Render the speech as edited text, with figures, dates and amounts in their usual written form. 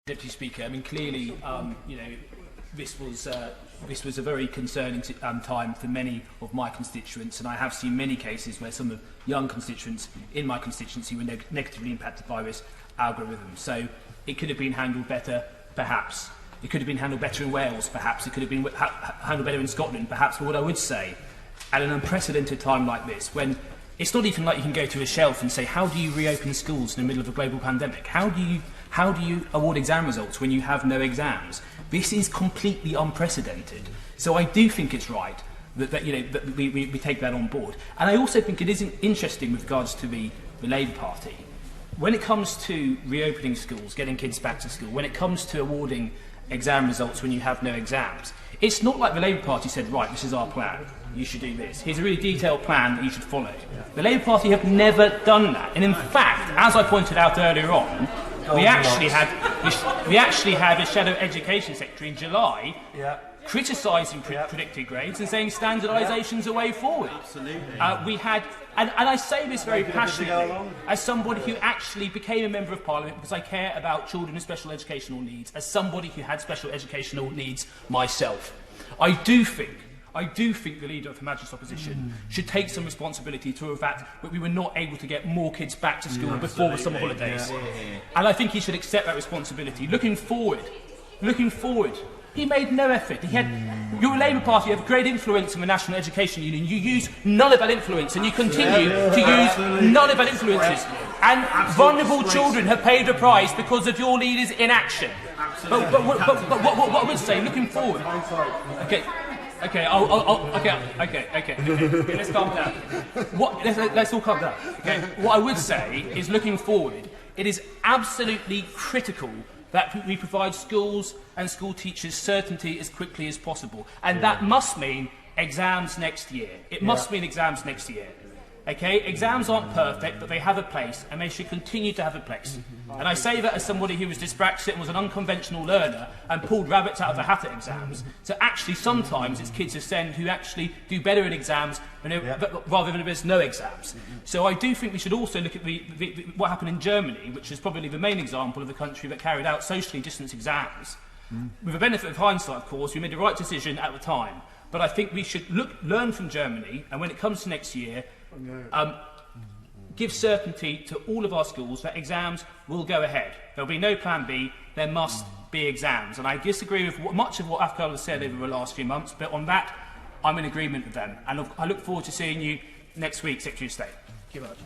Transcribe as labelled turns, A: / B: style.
A: Deputy Speaker, I mean, clearly, this was a very concerning time for many of my constituents, and I have seen many cases where some of young constituents in my constituency were negatively impacted by this algorithm. So it could have been handled better, perhaps. It could have been handled better in Wales, perhaps. It could have been handled better in Scotland, perhaps. But what I would say, at an unprecedented time like this, when it's not even like you can go to a shelf and say, how do you reopen schools in the middle of a global pandemic? How do you award exam results when you have no exams? This is completely unprecedented. So I do think it's right that we take that on board. And I also think it is interesting with regards to the Labour Party. When it comes to reopening schools, getting kids back to school, when it comes to awarding exam results when you have no exams, it's not like the Labour Party said, right, this is our plan, you should do this. Here's a really detailed plan that you should follow. The Labour Party have never done that. And in fact, as I pointed out earlier on, we actually had a shadow education secretary in July criticising predicted grades and saying standardisation's the way forward.
B: Absolutely.
A: We had, and I say this very passionately, as somebody who actually became a Member of Parliament because I care about children with special educational needs, as somebody who had special educational needs myself. I do think the Leader of Her Majesty's Opposition should take some responsibility to the fact that we were not able to get more kids back to school before the summer holidays. And I think he should accept that responsibility. Looking forward, he made no effort. Your Labour Party have great influence in the National Education Union. You use none of that influence, and you continue to use none of that influences. And vulnerable children have paid the price because of your leaders' inaction. But what I would say, looking forward, Okay, let's calm down. Let's all calm down. Okay, what I would say is, looking forward, it is absolutely critical that we provide schools and school teachers certainty as quickly as possible, and that must mean exams next year. It must mean exams next year. Okay, exams aren't perfect, but they have a place, and they should continue to have a place. And I say that as somebody who was dyspraxic and was an unconventional learner and pulled rabbits out of the hat at exams. So actually, sometimes it's kids who actually do better in exams rather than if there's no exams. So I do think we should also look at what happened in Germany, which is probably the main example of the country that carried out socially distanced exams. With the benefit of hindsight, of course, we made the right decision at the time. But I think we should learn from Germany, and when it comes to next year, give certainty to all of our schools that exams will go ahead. There will be no plan B, there must be exams. And I disagree with much of what Afghal has said over the last few months, but on that, I'm in agreement with them. And I look forward to seeing you next week, Secretary of State. Thank you very much.